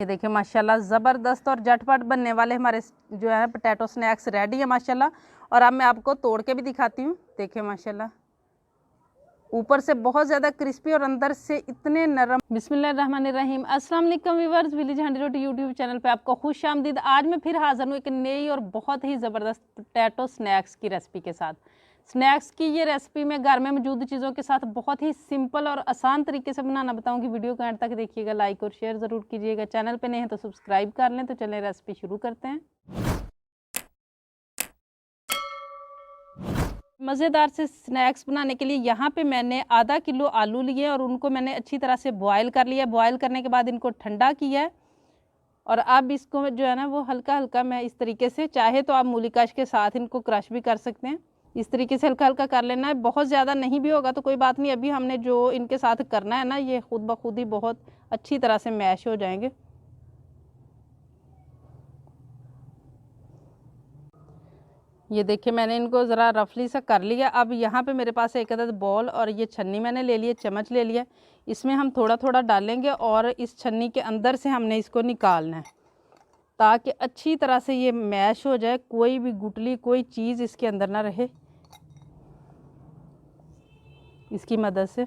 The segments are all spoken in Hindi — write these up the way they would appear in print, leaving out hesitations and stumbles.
ये देखिए माशाल्लाह ज़बरदस्त और झटपट बनने वाले हमारे जो है पोटैटो स्नैक्स रेडी है माशाल्लाह। और अब मैं आपको तोड़ के भी दिखाती हूँ। देखिए माशाल्लाह ऊपर से बहुत ज़्यादा क्रिस्पी और अंदर से इतने नरम। बिस्मिल्लाहिर्रहमानिर्रहीम। अस्सलाम वालेकुम व्यूअर्स, विलेज 100 यूट्यूब चैनल पे आपको खुश आमदीद। आज मैं फिर हाज़िर हूँ एक नई और बहुत ही ज़बरदस्त पोटैटो स्नैक्स की रेसिपी के साथ। स्नैक्स की ये रेसिपी मैं घर में मौजूद चीज़ों के साथ बहुत ही सिंपल और आसान तरीके से बनाना बताऊंगी। वीडियो को एंड तक देखिएगा, लाइक और शेयर ज़रूर कीजिएगा। चैनल पे नए हैं तो सब्सक्राइब कर लें। तो चलें रेसिपी शुरू करते हैं। मज़ेदार से स्नैक्स बनाने के लिए यहाँ पे मैंने आधा किलो आलू लिए और उनको मैंने अच्छी तरह से बॉयल कर लिया। बॉयल करने के बाद इनको ठंडा किया है और अब इसको जो है ना वो हल्का हल्का मैं इस तरीके से, चाहे तो आप मूली कश के साथ इनको क्रश भी कर सकते हैं। इस तरीके से हल्का हल्का कर लेना है। बहुत ज़्यादा नहीं भी होगा तो कोई बात नहीं। अभी हमने जो इनके साथ करना है ना, ये खुद ब खुद ही बहुत अच्छी तरह से मैश हो जाएंगे। ये देखिए मैंने इनको ज़रा रफली सा कर लिया। अब यहाँ पे मेरे पास एक अदद बॉल और ये छन्नी मैंने ले लिया, चम्मच ले लिया। इसमें हम थोड़ा थोड़ा डालेंगे और इस छन्नी के अंदर से हमने इसको निकालना है ताकि अच्छी तरह से ये मैश हो जाए, कोई भी गुठली कोई चीज़ इसके अंदर ना रहे। इसकी मदद से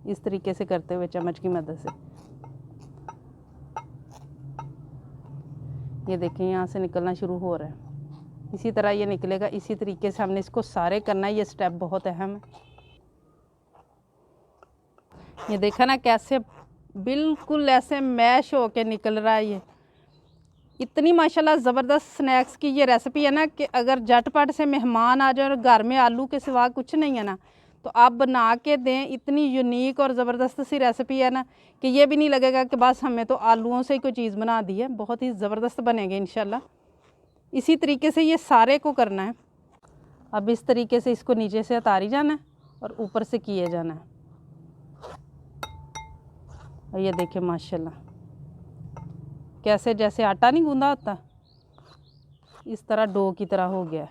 इस तरीके से करते हुए चम्मच की मदद से ये देखिए यहाँ से निकलना शुरू हो रहा है। इसी तरह ये निकलेगा। इसी तरीके से हमने इसको सारे करना है। ये स्टेप बहुत अहम है। ये देखा ना कैसे बिल्कुल ऐसे मैश हो के निकल रहा है। ये इतनी माशाल्लाह ज़बरदस्त स्नैक्स की ये रेसिपी है ना कि अगर झटपट से मेहमान आ जाए और घर में आलू के सिवा कुछ नहीं है ना, तो आप बना के दें। इतनी यूनिक और ज़बरदस्त सी रेसिपी है ना कि ये भी नहीं लगेगा कि बस हमें तो आलूओं से ही कोई चीज़ बना दी है। बहुत ही ज़बरदस्त बनेंगे इंशाल्लाह। इसी तरीके से ये सारे को करना है। अब इस तरीके से इसको नीचे से उतारी जाना है और ऊपर से किए जाना है। और ये देखिए माशाल्लाह कैसे जैसे आटा नहीं गूंदा होता, इस तरह डो की तरह हो गया है।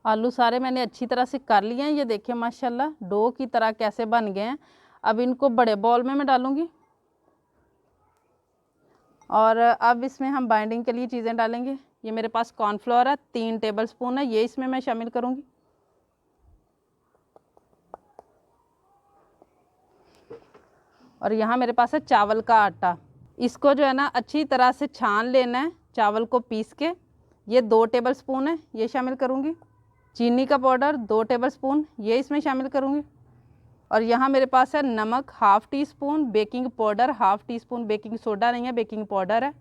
आलू सारे मैंने अच्छी तरह से कर लिए हैं। ये देखिए माशाल्लाह डो की तरह कैसे बन गए हैं। अब इनको बड़े बॉल में मैं डालूंगी और अब इसमें हम बाइंडिंग के लिए चीज़ें डालेंगे। ये मेरे पास कॉर्नफ्लोर है, 3 टेबलस्पून है, ये इसमें मैं शामिल करूँगी। और यहाँ मेरे पास है चावल का आटा। इसको जो है ना अच्छी तरह से छान लेना है, चावल को पीस के। ये 2 टेबलस्पून है, ये शामिल करूँगी। चीनी का पाउडर 2 टेबलस्पून, ये इसमें शामिल करूँगी। और यहाँ मेरे पास है नमक ½ teaspoon, baking powder ½ teaspoon, baking soda नहीं है, बेकिंग पाउडर है।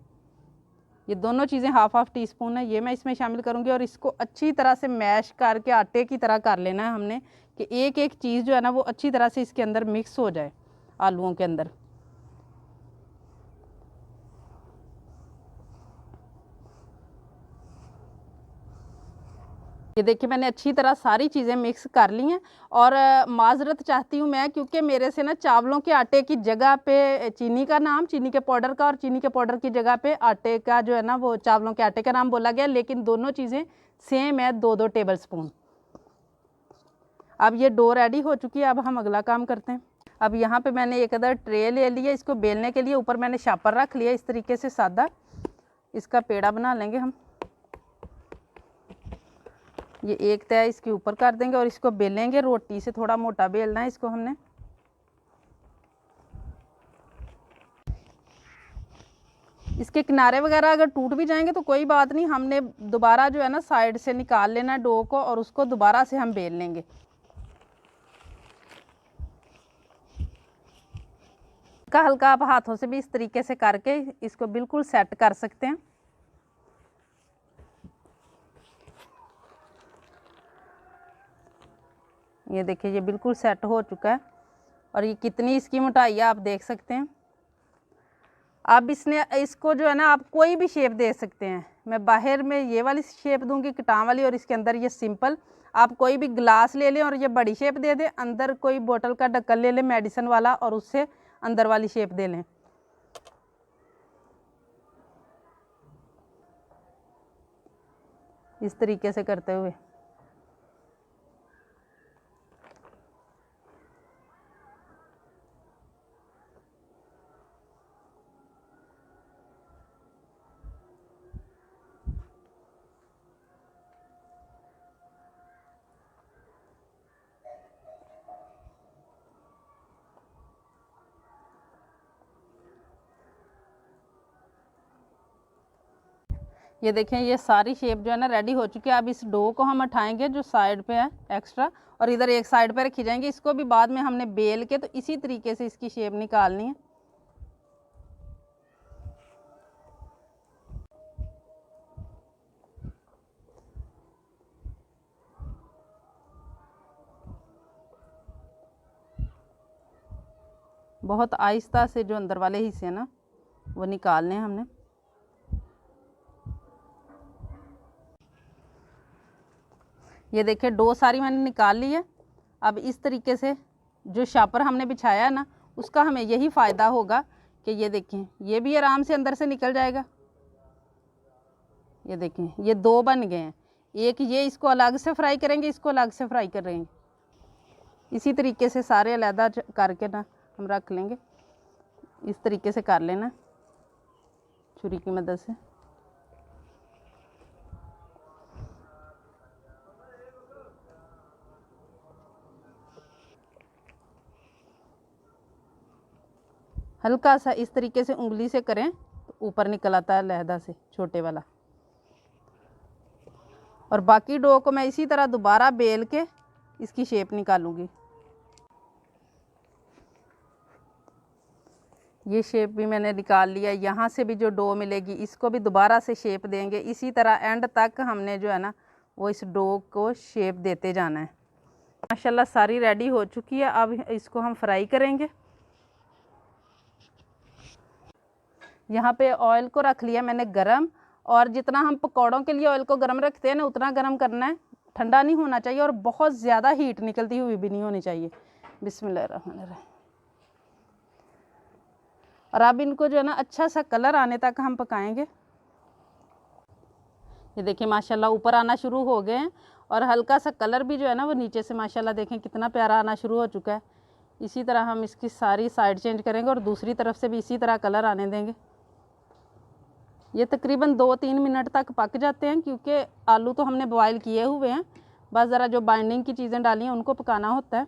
ये दोनों चीज़ें ½ टीस्पून है, ये मैं इसमें शामिल करूँगी। और इसको अच्छी तरह से मैश करके आटे की तरह कर लेना है हमने कि एक एक चीज़ जो है ना वो अच्छी तरह से इसके अंदर मिक्स हो जाए आलूओं के अंदर। ये देखिए मैंने अच्छी तरह सारी चीज़ें मिक्स कर ली हैं। और माजरत चाहती हूँ मैं, क्योंकि मेरे से ना चावलों के आटे की जगह पे चीनी का नाम, चीनी के पाउडर का, और चीनी के पाउडर की जगह पे आटे का जो है ना वो चावलों के आटे का नाम बोला गया, लेकिन दोनों चीज़ें सेम है, 2-2 टेबलस्पून। अब ये डो रेडी हो चुकी है। अब हम अगला काम करते हैं। अब यहाँ पे मैंने एक अदर ट्रे ले लिया। इसको बेलने के लिए ऊपर मैंने शापर रख लिया इस तरीके से सादा। इसका पेड़ा बना लेंगे हम। ये एक तय इसके ऊपर कर देंगे और इसको बेलेंगे। रोटी से थोड़ा मोटा बेलना है इसको हमने। इसके किनारे वगैरह अगर टूट भी जाएंगे तो कोई बात नहीं, हमने दोबारा जो है ना साइड से निकाल लेना डो को और उसको दोबारा से हम बेल लेंगे। हल्का हल्का आप हाथों से भी इस तरीके से करके इसको बिल्कुल सेट कर सकते हैं। ये देखिए ये बिल्कुल सेट हो चुका है। और ये कितनी इसकी मोटाई है आप देख सकते हैं। अब इसको जो है ना आप कोई भी शेप दे सकते हैं। मैं बाहर में ये वाली शेप दूंगी कटां वाली, और इसके अंदर ये सिंपल। आप कोई भी ग्लास ले लें और ये बड़ी शेप दे दें। अंदर कोई बोतल का ढक्कन ले लें मेडिसिन वाला और उससे अंदर वाली शेप दे लें। इस तरीके से करते हुए ये देखें ये सारी शेप जो है ना रेडी हो चुकी है। अब इस डो को हम हटाएंगे जो साइड पे है एक्स्ट्रा, और इधर एक साइड पे रखी जाएंगी। इसको भी बाद में हमने बेल के तो इसी तरीके से इसकी शेप निकालनी है। बहुत आहिस्ता से जो अंदर वाले हिस्से हैं ना वो निकालने हैं हमने। ये देखिए डो सारी मैंने निकाल ली है। अब इस तरीके से जो शापर हमने बिछाया है ना उसका हमें यही फ़ायदा होगा कि ये देखें ये भी आराम से अंदर से निकल जाएगा। ये देखें ये दो बन गए हैं। एक ये इसको अलग से फ्राई करेंगे, इसको अलग से फ्राई करेंगे। इसी तरीके से सारे अलहदा करके ना हम रख लेंगे। इस तरीके से कर लेना छुरी की मदद से। हल्का सा इस तरीके से उंगली से करें तो ऊपर निकल आता है अलहदा से छोटे वाला। और बाकी डो को मैं इसी तरह दोबारा बेल के इसकी शेप निकालूंगी। ये शेप भी मैंने निकाल लिया। यहाँ से भी जो डो मिलेगी इसको भी दोबारा से शेप देंगे। इसी तरह एंड तक हमने जो है ना वो इस डो को शेप देते जाना है। माशाल्लाह सारी रेडी हो चुकी है। अब इसको हम फ्राई करेंगे। यहाँ पे ऑयल को रख लिया मैंने गरम, और जितना हम पकौड़ों के लिए ऑयल को गरम रखते हैं ना उतना गरम करना है। ठंडा नहीं होना चाहिए और बहुत ज़्यादा हीट निकलती हुई भी नहीं होनी चाहिए। बिस्मिल्लाहिर्रहमानिर्रहीम। और अब इनको जो है ना अच्छा सा कलर आने तक हम पकाएंगे। ये देखिए माशाल्लाह ऊपर आना शुरू हो गए हैं और हल्का सा कलर भी जो है ना वो नीचे से माशाल्लाह देखें कितना प्यारा आना शुरू हो चुका है। इसी तरह हम इसकी सारी साइड चेंज करेंगे और दूसरी तरफ से भी इसी तरह कलर आने देंगे। ये तकरीबन 2-3 मिनट तक पक जाते हैं क्योंकि आलू तो हमने बॉयल किए हुए हैं, बस ज़रा जो बाइंडिंग की चीज़ें डाली हैं उनको पकाना होता है।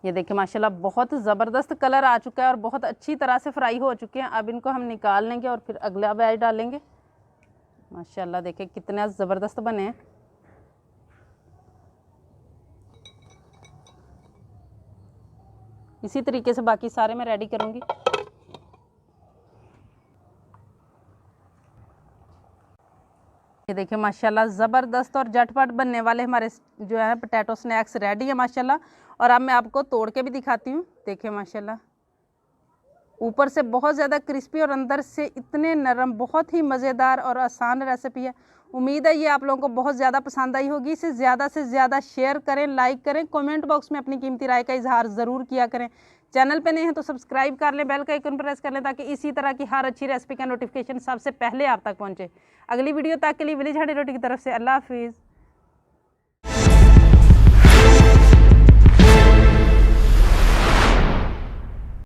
ये देखिए माशाल्लाह बहुत ज़बरदस्त कलर आ चुका है और बहुत अच्छी तरह से फ्राई हो चुके हैं। अब इनको हम निकाल लेंगे और फिर अगला बैच डालेंगे। माशाल्लाह देखिए कितने ज़बरदस्त बने हैं। इसी तरीके से बाकी सारे मैं रेडी करूँगी। ये देखिए माशाल्लाह ज़बरदस्त और झटपट बनने वाले हमारे जो है पोटैटो स्नैक्स रेडी है माशाल्लाह। और अब मैं आपको तोड़ के भी दिखाती हूँ। देखिए माशाल्लाह ऊपर से बहुत ज़्यादा क्रिस्पी और अंदर से इतने नरम, बहुत ही मज़ेदार और आसान रेसिपी है। उम्मीद है ये आप लोगों को बहुत ज़्यादा पसंद आई होगी। इसे ज़्यादा से ज़्यादा शेयर करें, लाइक करें, कमेंट बॉक्स में अपनी कीमती राय का इजहार ज़रूर किया करें। चैनल पे नहीं है तो सब्सक्राइब कर लें, बेल का आइकन प्रेस कर लें ताकि इसी तरह की हर अच्छी रेसिपी का नोटिफिकेशन सबसे पहले आप तक पहुँचे। अगली वीडियो तक के लिए विलेज हंडी रोटी की तरफ से अल्लाह हाफिज़।